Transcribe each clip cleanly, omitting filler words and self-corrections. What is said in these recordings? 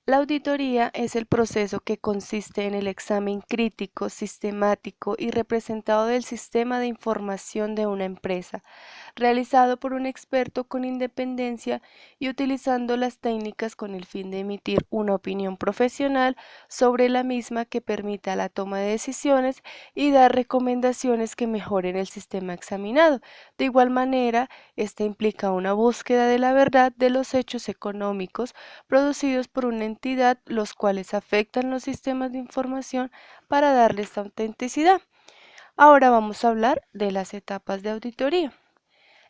La auditoría es el proceso que consiste en el examen crítico, sistemático y representado del sistema de información de una empresa, realizado por un experto con independencia y utilizando las técnicas con el fin de emitir una opinión profesional sobre la misma que permita la toma de decisiones y dar recomendaciones que mejoren el sistema examinado. De igual manera, esta implica una búsqueda de la verdad de los hechos económicos producidos por una entidad, los cuales afectan los sistemas de información para darles autenticidad. Ahora vamos a hablar de las etapas de auditoría,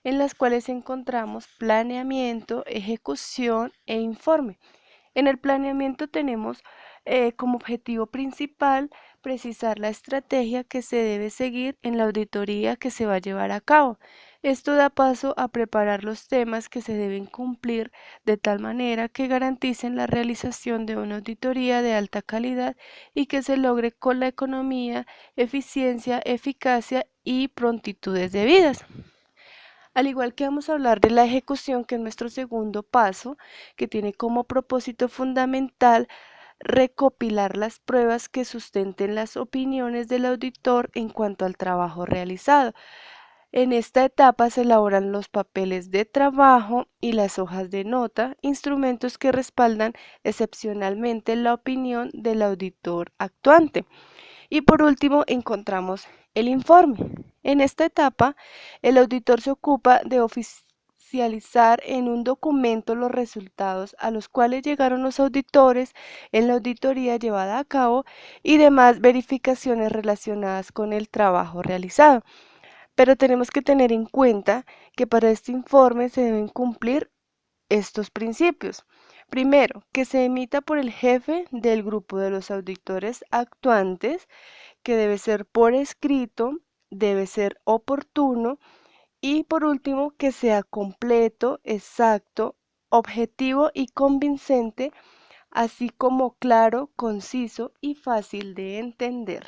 en las cuales encontramos planeamiento, ejecución e informe. En el planeamiento tenemos como objetivo principal precisar la estrategia que se debe seguir en la auditoría que se va a llevar a cabo. Esto da paso a preparar los temas que se deben cumplir de tal manera que garanticen la realización de una auditoría de alta calidad y que se logre con la economía, eficiencia, eficacia y prontitudes debidas. Al igual que vamos a hablar de la ejecución, que es nuestro segundo paso, que tiene como propósito fundamental recopilar las pruebas que sustenten las opiniones del auditor en cuanto al trabajo realizado. En esta etapa se elaboran los papeles de trabajo y las hojas de nota, instrumentos que respaldan excepcionalmente la opinión del auditor actuante. Y por último, encontramos el informe. En esta etapa, el auditor se ocupa de oficializar en un documento los resultados a los cuales llegaron los auditores en la auditoría llevada a cabo y demás verificaciones relacionadas con el trabajo realizado. Pero tenemos que tener en cuenta que para este informe se deben cumplir estos principios. Primero, que se emita por el jefe del grupo de los auditores actuantes, que debe ser por escrito, debe ser oportuno y por último que sea completo, exacto, objetivo y convincente, así como claro, conciso y fácil de entender.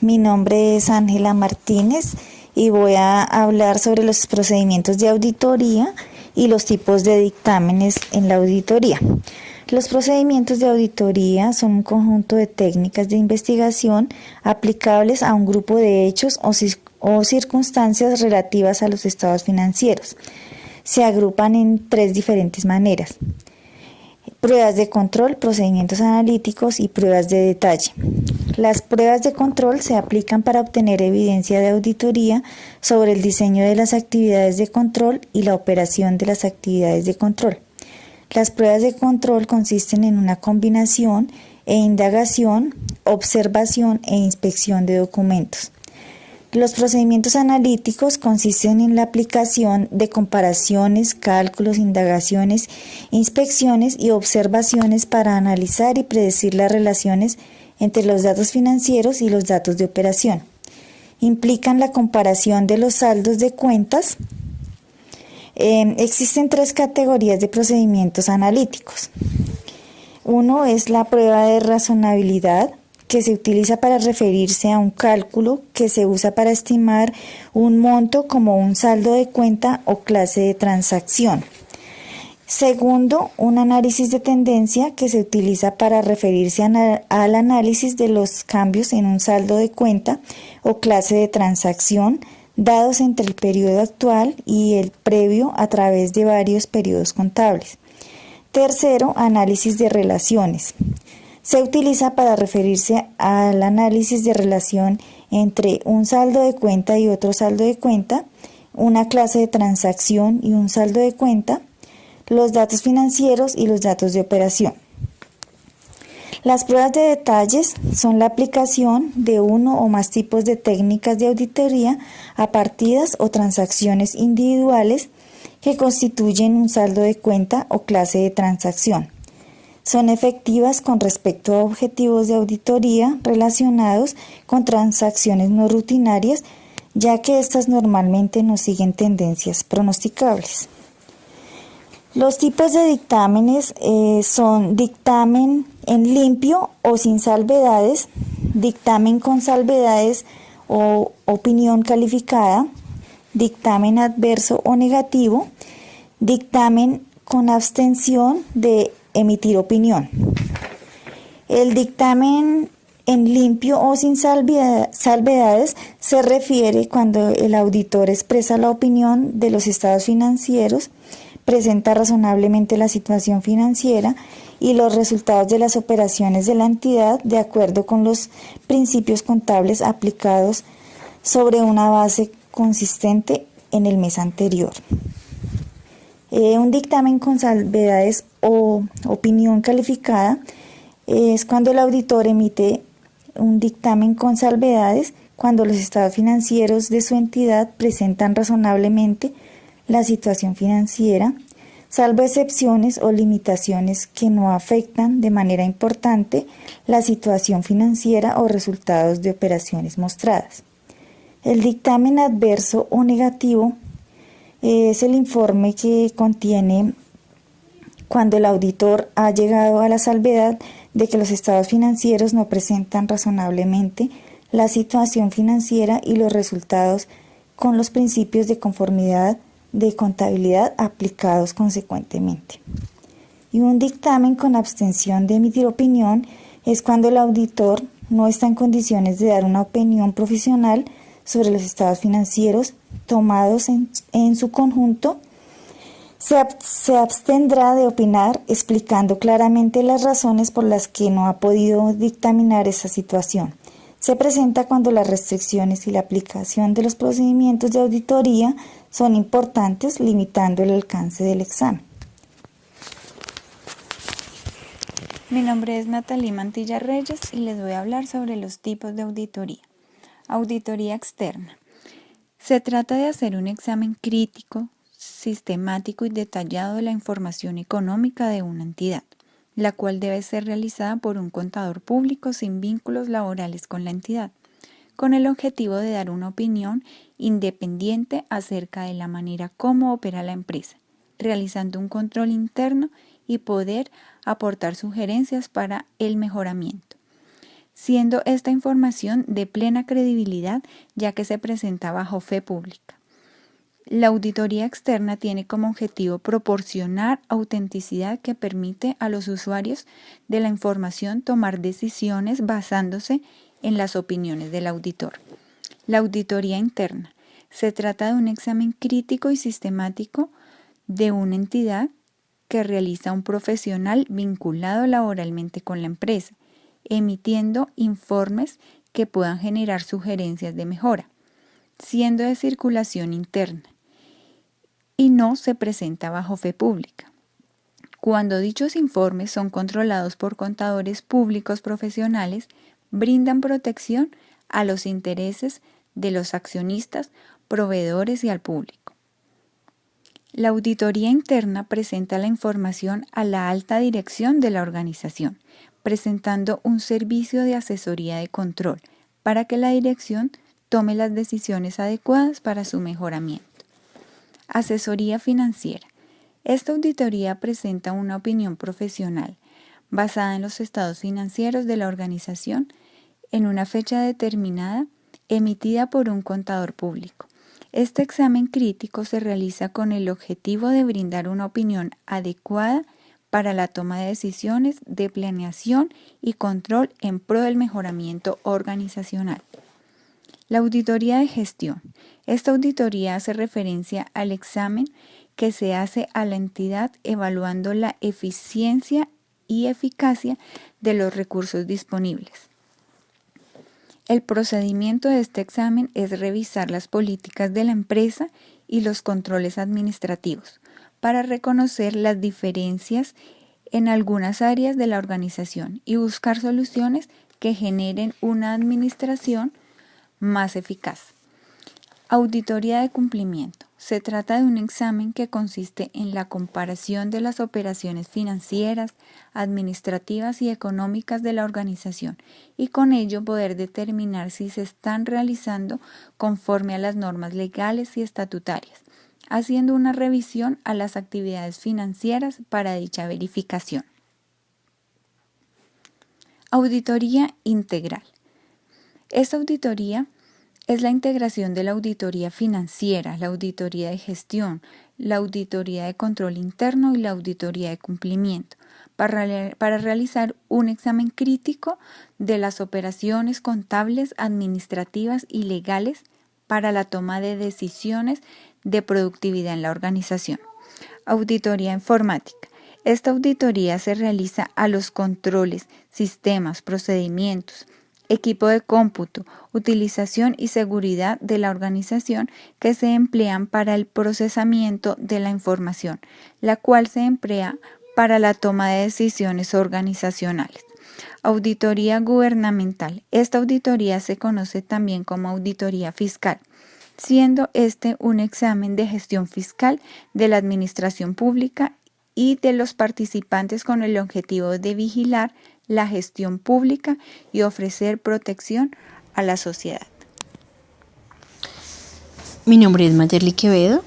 Mi nombre es Ángela Martínez y voy a hablar sobre los procedimientos de auditoría y los tipos de dictámenes en la auditoría. Los procedimientos de auditoría son un conjunto de técnicas de investigación aplicables a un grupo de hechos o circunstancias relativas a los estados financieros. Se agrupan en tres diferentes maneras: pruebas de control, procedimientos analíticos y pruebas de detalle. Las pruebas de control se aplican para obtener evidencia de auditoría sobre el diseño de las actividades de control y la operación de las actividades de control. Las pruebas de control consisten en una combinación e indagación, observación e inspección de documentos. Los procedimientos analíticos consisten en la aplicación de comparaciones, cálculos, indagaciones, inspecciones y observaciones para analizar y predecir las relaciones entre los datos financieros y los datos de operación. Implican la comparación de los saldos de cuentas. Existen tres categorías de procedimientos analíticos. Uno es la prueba de razonabilidad, que se utiliza para referirse a un cálculo que se usa para estimar un monto como un saldo de cuenta o clase de transacción. Segundo, un análisis de tendencia, que se utiliza para referirse al análisis de los cambios en un saldo de cuenta o clase de transacción dados entre el periodo actual y el previo a través de varios periodos contables. Tercero, análisis de relaciones. Se utiliza para referirse al análisis de relación entre un saldo de cuenta y otro saldo de cuenta, una clase de transacción y un saldo de cuenta, los datos financieros y los datos de operación. Las pruebas de detalles son la aplicación de uno o más tipos de técnicas de auditoría a partidas o transacciones individuales que constituyen un saldo de cuenta o clase de transacción. Son efectivas con respecto a objetivos de auditoría relacionados con transacciones no rutinarias, ya que éstas normalmente no siguen tendencias pronosticables. Los tipos de dictámenes son dictamen en limpio o sin salvedades, dictamen con salvedades o opinión calificada, dictamen adverso o negativo, dictamen con abstención de emitir opinión. El dictamen en limpio o sin salvedades se refiere cuando el auditor expresa la opinión de los estados financieros, presenta razonablemente la situación financiera y los resultados de las operaciones de la entidad de acuerdo con los principios contables aplicados sobre una base consistente en el mes anterior. Un dictamen con salvedades o opinión calificada es cuando el auditor emite un dictamen con salvedades cuando los estados financieros de su entidad presentan razonablemente la situación financiera, salvo excepciones o limitaciones que no afectan de manera importante la situación financiera o resultados de operaciones mostradas. El dictamen adverso o negativo es el informe que contiene cuando el auditor ha llegado a la salvedad de que los estados financieros no presentan razonablemente la situación financiera y los resultados con los principios de conformidad de contabilidad aplicados consecuentemente. Y un dictamen con abstención de emitir opinión es cuando el auditor no está en condiciones de dar una opinión profesional sobre los estados financieros tomados en su conjunto. Se abstendrá de opinar explicando claramente las razones por las que no ha podido dictaminar esa situación. Se presenta cuando las restricciones y la aplicación de los procedimientos de auditoría son importantes, limitando el alcance del examen. Mi nombre es Natalie Mantilla Reyes y les voy a hablar sobre los tipos de auditoría. Auditoría externa. Se trata de hacer un examen crítico, sistemático y detallado de la información económica de una entidad, la cual debe ser realizada por un contador público sin vínculos laborales con la entidad, con el objetivo de dar una opinión independiente acerca de la manera como opera la empresa, realizando un control interno y poder aportar sugerencias para el mejoramiento, siendo esta información de plena credibilidad ya que se presenta bajo fe pública. La auditoría externa tiene como objetivo proporcionar autenticidad que permite a los usuarios de la información tomar decisiones basándose en las opiniones del auditor. La auditoría interna. Se trata de un examen crítico y sistemático de una entidad que realiza un profesional vinculado laboralmente con la empresa, emitiendo informes que puedan generar sugerencias de mejora, siendo de circulación interna y no se presenta bajo fe pública. Cuando dichos informes son controlados por contadores públicos profesionales, brindan protección a los intereses de los accionistas, proveedores y al público. La auditoría interna presenta la información a la alta dirección de la organización, presentando un servicio de asesoría de control para que la dirección tome las decisiones adecuadas para su mejoramiento. Asesoría financiera. Esta auditoría presenta una opinión profesional basada en los estados financieros de la organización en una fecha determinada emitida por un contador público. Este examen crítico se realiza con el objetivo de brindar una opinión adecuada para la toma de decisiones de planeación y control en pro del mejoramiento organizacional. La auditoría de gestión. Esta auditoría hace referencia al examen que se hace a la entidad evaluando la eficiencia y eficacia de los recursos disponibles. El procedimiento de este examen es revisar las políticas de la empresa y los controles administrativos para reconocer las diferencias en algunas áreas de la organización y buscar soluciones que generen una administración más eficaz. Auditoría de cumplimiento. Se trata de un examen que consiste en la comparación de las operaciones financieras, administrativas y económicas de la organización y con ello poder determinar si se están realizando conforme a las normas legales y estatutarias, haciendo una revisión a las actividades financieras para dicha verificación. Auditoría integral. Esta auditoría Es la integración de la auditoría financiera, la auditoría de gestión, la auditoría de control interno y la auditoría de cumplimiento, para realizar un examen crítico de las operaciones contables, administrativas y legales para la toma de decisiones de productividad en la organización. Auditoría informática. Esta auditoría se realiza a los controles, sistemas, procedimientos, equipo de cómputo, utilización y seguridad de la organización que se emplean para el procesamiento de la información, la cual se emplea para la toma de decisiones organizacionales. Auditoría gubernamental. Esta auditoría se conoce también como auditoría fiscal, siendo este un examen de gestión fiscal de la administración pública y de los participantes con el objetivo de vigilar la gestión pública y ofrecer protección a la sociedad. Mi nombre es Mayerly Quevedo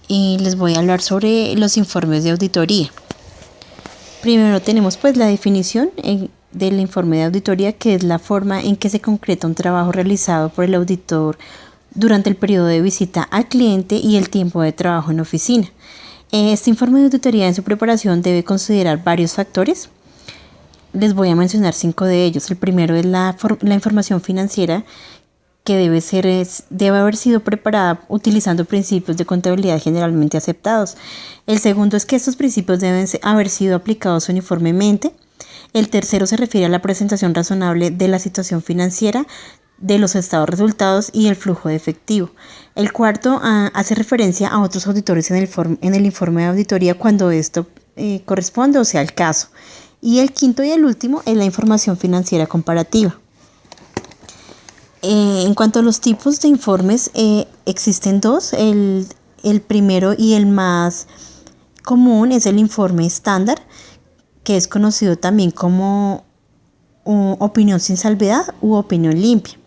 y les voy a hablar sobre los informes de auditoría. Primero tenemos pues la definición del informe de auditoría, que es la forma en que se concreta un trabajo realizado por el auditor durante el periodo de visita al cliente y el tiempo de trabajo en oficina. Este informe de auditoría en su preparación debe considerar varios factores. Les voy a mencionar 5 de ellos. El primero es la información financiera, que debe haber sido preparada utilizando principios de contabilidad generalmente aceptados. El segundo es que estos principios deben haber sido aplicados uniformemente. El tercero se refiere a la presentación razonable de la situación financiera, de los estados resultados y el flujo de efectivo. El cuarto hace referencia a otros auditores en el informe de auditoría cuando esto corresponde o sea el caso. Y el quinto y el último es la información financiera comparativa. En cuanto a los tipos de informes, existen dos. El primero y el más común es el informe estándar, que es conocido también como opinión sin salvedad u opinión limpia.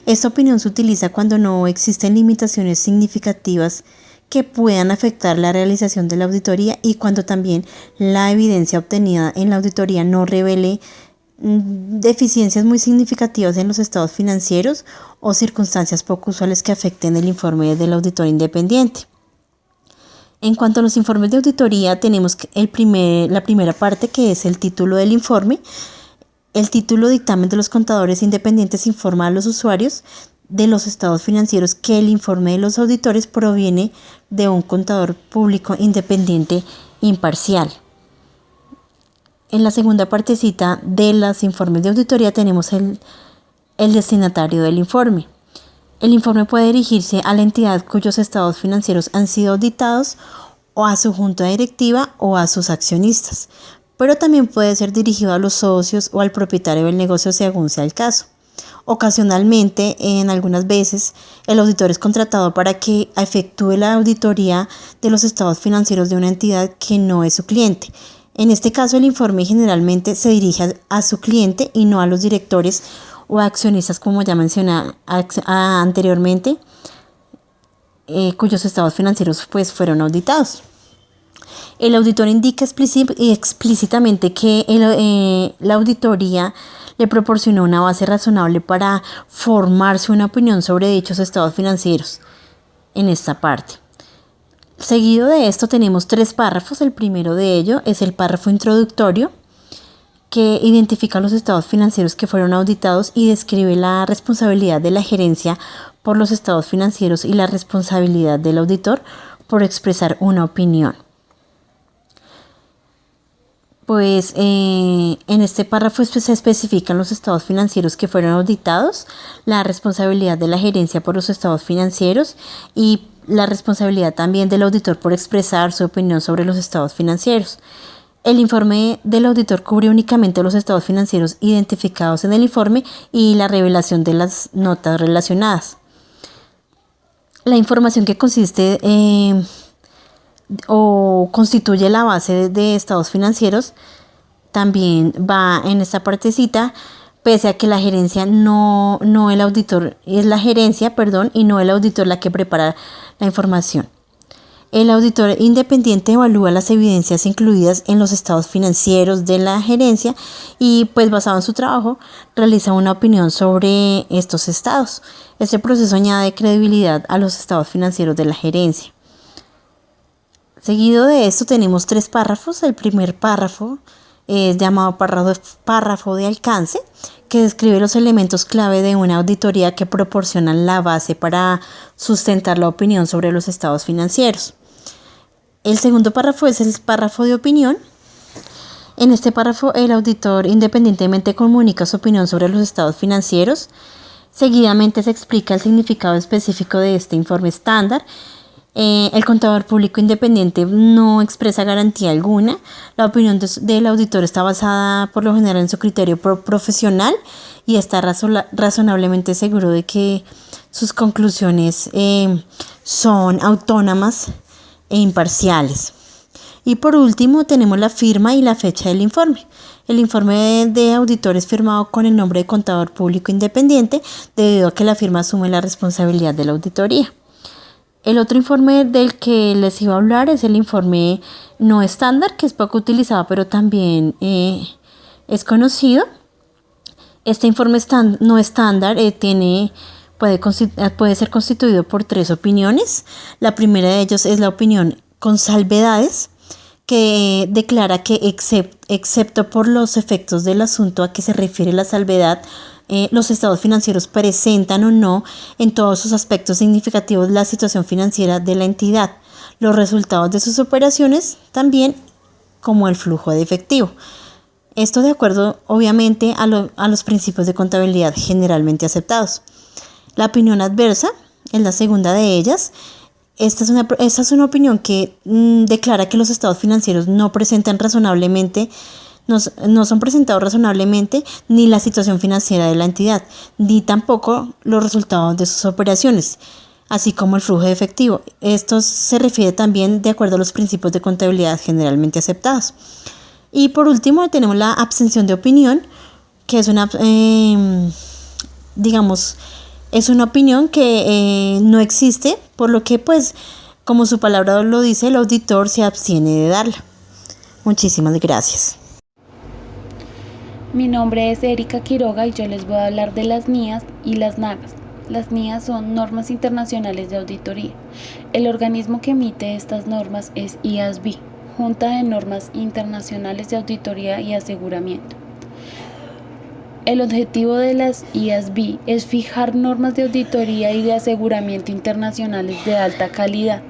Esta opinión se utiliza cuando no existen limitaciones significativas que puedan afectar la realización de la auditoría y cuando también la evidencia obtenida en la auditoría no revele deficiencias muy significativas en los estados financieros o circunstancias poco usuales que afecten el informe del auditor independiente. En cuanto a los informes de auditoría, tenemos la primera parte, que es el título del informe. El título dictamen de los contadores independientes informa a los usuarios de los estados financieros que el informe de los auditores proviene de un contador público independiente imparcial. En la segunda partecita de los informes de auditoría tenemos el destinatario del informe. El informe puede dirigirse a la entidad cuyos estados financieros han sido auditados, o a su junta directiva o a sus accionistas, pero también puede ser dirigido a los socios o al propietario del negocio según sea el caso. Ocasionalmente, en algunas veces, el auditor es contratado para que efectúe la auditoría de los estados financieros de una entidad que no es su cliente. En este caso, el informe generalmente se dirige a su cliente y no a los directores o accionistas, como ya mencioné anteriormente, cuyos estados financieros pues fueron auditados. El auditor indica explícitamente que la auditoría le proporcionó una base razonable para formarse una opinión sobre dichos estados financieros en esta parte. Seguido de esto tenemos 3 párrafos. El primero de ello es el párrafo introductorio, que identifica los estados financieros que fueron auditados y describe la responsabilidad de la gerencia por los estados financieros y la responsabilidad del auditor por expresar una opinión. Pues en este párrafo se especifican los estados financieros que fueron auditados, la responsabilidad de la gerencia por los estados financieros y la responsabilidad también del auditor por expresar su opinión sobre los estados financieros. El informe del auditor cubre únicamente los estados financieros identificados en el informe y la revelación de las notas relacionadas. La información que consiste o constituye la base de estados financieros también va en esta partecita, pese a que la gerencia no el auditor, es la gerencia, y no el auditor la que prepara la información. El auditor independiente evalúa las evidencias incluidas en los estados financieros de la gerencia y, pues basado en su trabajo, realiza una opinión sobre estos estados. Este proceso añade credibilidad a los estados financieros de la gerencia. Seguido de esto tenemos 3 párrafos. El primer párrafo es llamado párrafo de alcance, que describe los elementos clave de una auditoría que proporcionan la base para sustentar la opinión sobre los estados financieros. El segundo párrafo es el párrafo de opinión. En este párrafo el auditor independientemente comunica su opinión sobre los estados financieros. Seguidamente se explica el significado específico de este informe estándar. El contador público independiente no expresa garantía alguna. La opinión del auditor está basada por lo general en su criterio profesional y está razonablemente seguro de que sus conclusiones son autónomas e imparciales. Y por último tenemos la firma y la fecha del informe. El informe de auditor es firmado con el nombre de contador público independiente debido a que la firma asume la responsabilidad de la auditoría. El otro informe del que les iba a hablar es el informe no estándar, que es poco utilizado pero también es conocido. Este informe no estándar puede ser constituido por 3 opiniones. La primera de ellos es la opinión con salvedades, que declara que excepto por los efectos del asunto a que se refiere la salvedad, los estados financieros presentan o no en todos sus aspectos significativos la situación financiera de la entidad, los resultados de sus operaciones, también como el flujo de efectivo. Esto de acuerdo, obviamente, a los principios de contabilidad generalmente aceptados. La opinión adversa es la segunda de ellas. Esta es una opinión que declara que los estados financieros no son presentados razonablemente ni la situación financiera de la entidad, ni tampoco los resultados de sus operaciones, así como el flujo de efectivo. Esto se refiere también de acuerdo a los principios de contabilidad generalmente aceptados. Y por último tenemos la abstención de opinión, que es una opinión que no existe, por lo que, pues, como su palabra lo dice, el auditor se abstiene de darla. Muchísimas gracias. Mi nombre es Erika Quiroga y yo les voy a hablar de las NIAs y las NAGAs. Las NIAs son normas internacionales de auditoría. El organismo que emite estas normas es IASB, Junta de Normas Internacionales de Auditoría y Aseguramiento. El objetivo de las IASB es fijar normas de auditoría y de aseguramiento internacionales de alta calidad,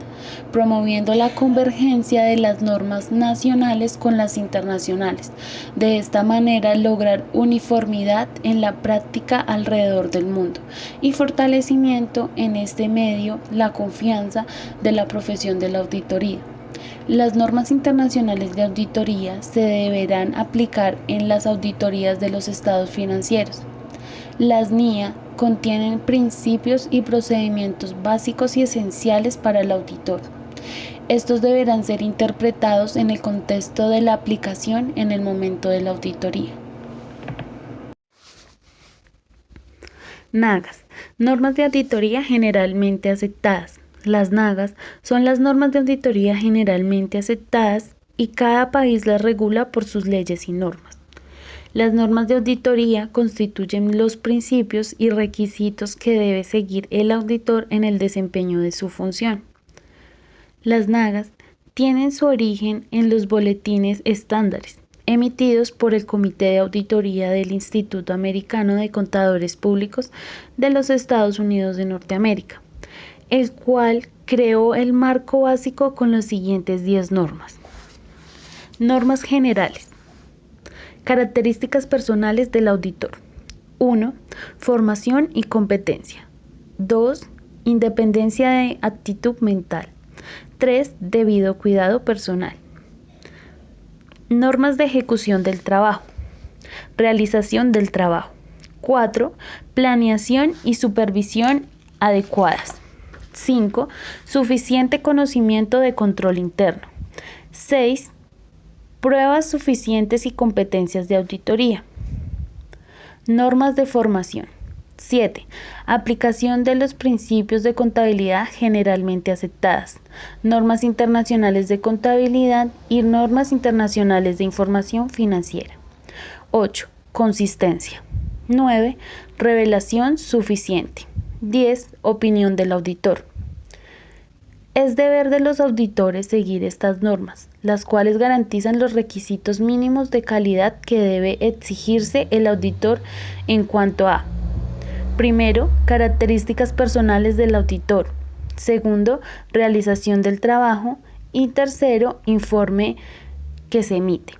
promoviendo la convergencia de las normas nacionales con las internacionales. De esta manera lograr uniformidad en la práctica alrededor del mundo y fortalecimiento en este medio la confianza de la profesión de la auditoría. Las normas internacionales de auditoría se deberán aplicar en las auditorías de los estados financieros. Las NIA contienen principios y procedimientos básicos y esenciales para el auditor. Estos deberán ser interpretados en el contexto de la aplicación en el momento de la auditoría. NAGAs, normas de auditoría generalmente aceptadas. Las NAGAs son las normas de auditoría generalmente aceptadas y cada país las regula por sus leyes y normas. Las normas de auditoría constituyen los principios y requisitos que debe seguir el auditor en el desempeño de su función. Las NAGAs tienen su origen en los boletines estándares emitidos por el Comité de Auditoría del Instituto Americano de Contadores Públicos de los Estados Unidos de Norteamérica, el cual creó el marco básico con las siguientes 10 normas. Normas generales. Características personales del auditor. 1. Formación y competencia. 2. Independencia de actitud mental. 3. Debido cuidado personal. Normas de ejecución del trabajo. Realización del trabajo. 4. Planeación y supervisión adecuadas. 5. Suficiente conocimiento de control interno. 6. Pruebas suficientes y competencias de auditoría. Normas de formación. 7. Aplicación de los principios de contabilidad generalmente aceptadas, normas internacionales de contabilidad y normas internacionales de información financiera. 8. Consistencia. 9. Revelación suficiente. 10. Opinión del auditor. Es deber de los auditores seguir estas normas, las cuales garantizan los requisitos mínimos de calidad que debe exigirse el auditor en cuanto a: primero, características personales del auditor; segundo, realización del trabajo; y tercero, informe que se emite.